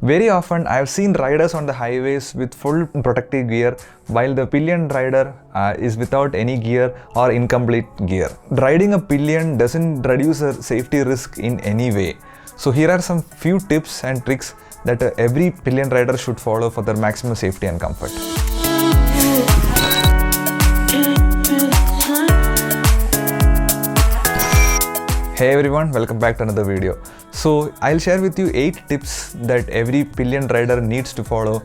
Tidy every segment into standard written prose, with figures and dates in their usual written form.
Very often I have seen riders on the highways with full protective gear while the pillion rider is without any gear or incomplete gear. Riding a pillion doesn't reduce a safety risk in any way. So here are some few tips and tricks that every pillion rider should follow for their maximum safety and comfort. Hey everyone, welcome back to another video. So I'll share with you 8 tips that every pillion rider needs to follow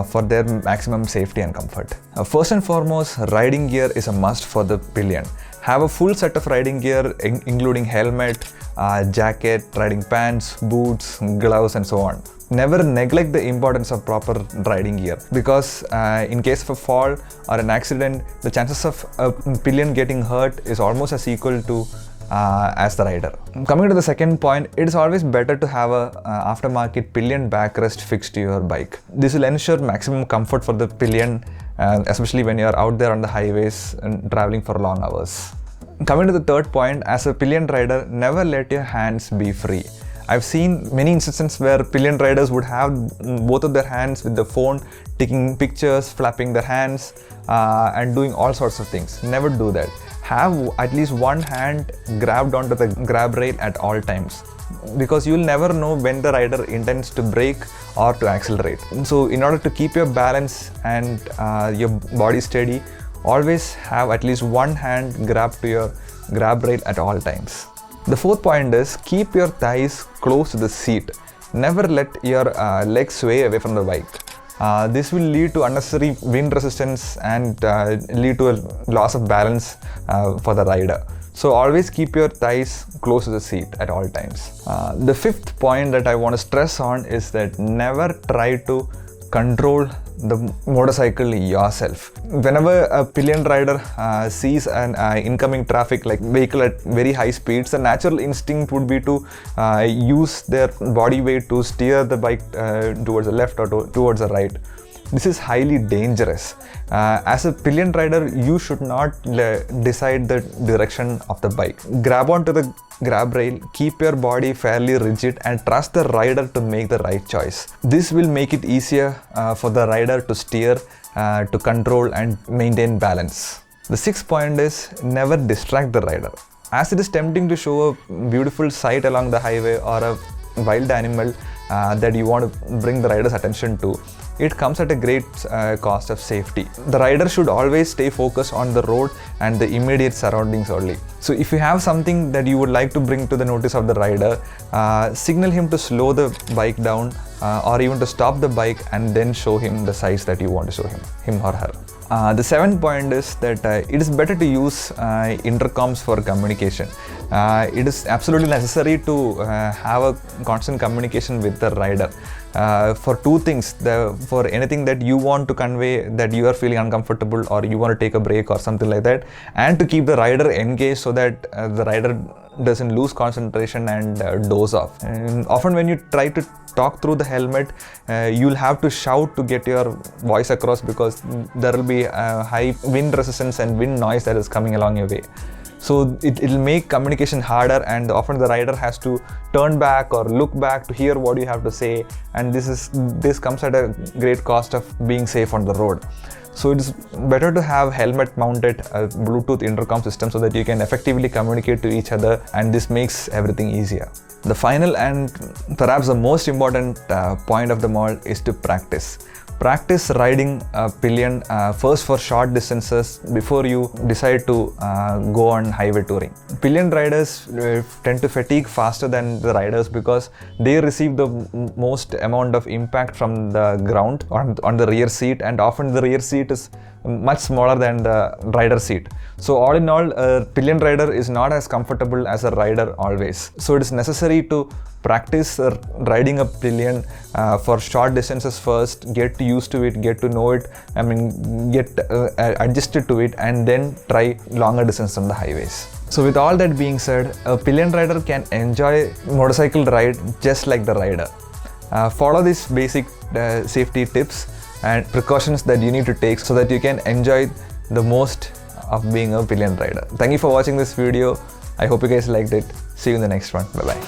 for their maximum safety and comfort. First and foremost, riding gear is a must for the pillion. Have a full set of riding gear including helmet, jacket, riding pants, boots, gloves and so on. Never neglect the importance of proper riding gear because in case of a fall or an accident, the chances of a pillion getting hurt is almost as equal to as the rider. Coming to the second point, it is always better to have a aftermarket pillion backrest fixed to your bike. This will ensure maximum comfort for the pillion, especially when you are out there on the highways and traveling for long hours. Coming to the third point, as a pillion rider, never let your hands be free. I've seen many instances where pillion riders would have both of their hands with the phone, taking pictures, flapping their hands, and doing all sorts of things. Never do that. Have at least one hand grabbed onto the grab rail at all times, because you'll never know when the rider intends to brake or to accelerate. So in order to keep your balance and your body steady, always have at least one hand grabbed to your grab rail at all times. The fourth point is keep your thighs close to the seat. Never let your legs sway away from the bike. This will lead to unnecessary wind resistance and lead to a loss of balance for the rider. So always keep your thighs close to the seat at all times. The fifth point that I want to stress on is that never try to control the motorcycle yourself. Whenever a pillion rider sees an incoming traffic like vehicle at very high speeds, the natural instinct would be to use their body weight to steer the bike towards the left or towards the right. This is highly dangerous. As a pillion rider, you should not decide the direction of the bike. Grab onto the grab rail, keep your body fairly rigid and trust the rider to make the right choice. This will make it easier for the rider to steer, to control and maintain balance. The sixth point is never distract the rider. As it is tempting to show a beautiful sight along the highway or a wild animal that you want to bring the rider's attention to, it comes at a great cost of safety. The rider should always stay focused on the road and the immediate surroundings only. So if you have something that you would like to bring to the notice of the rider, signal him to slow the bike down or even to stop the bike and then show him the size that you want to show him or her. The seventh point is that it is better to use intercoms for communication. It is absolutely necessary to have a constant communication with the rider for two things. For anything that you want to convey that you are feeling uncomfortable or you want to take a break or something like that, and to keep the rider engaged so that the rider doesn't lose concentration and doze off. And often when you try to talk through the helmet, you'll have to shout to get your voice across because there will be high wind resistance and wind noise that is coming along your way. So it'll make communication harder, and often the rider has to turn back or look back to hear what you have to say, and this comes at a great cost of being safe on the road. So it is better to have helmet mounted Bluetooth intercom system so that you can effectively communicate to each other, and this makes everything easier. The final and perhaps the most important point of them all is to practice. Practice riding a pillion first for short distances before you decide to go on highway touring. Pillion riders tend to fatigue faster than the riders because they receive the most amount of impact from the ground on the rear seat, and often the rear seat is much smaller than the rider seat. So all in all, a pillion rider is not as comfortable as a rider always. So it is necessary to practice riding a pillion for short distances first, get used to it, get to know it, get adjusted to it, and then try longer distance on the highways. So with all that being said, a pillion rider can enjoy motorcycle ride just like the rider. Follow these basic safety tips and precautions that you need to take so that you can enjoy the most of being a pillion rider. Thank you for watching this video. I hope you guys liked it. See you in the next one. Bye bye.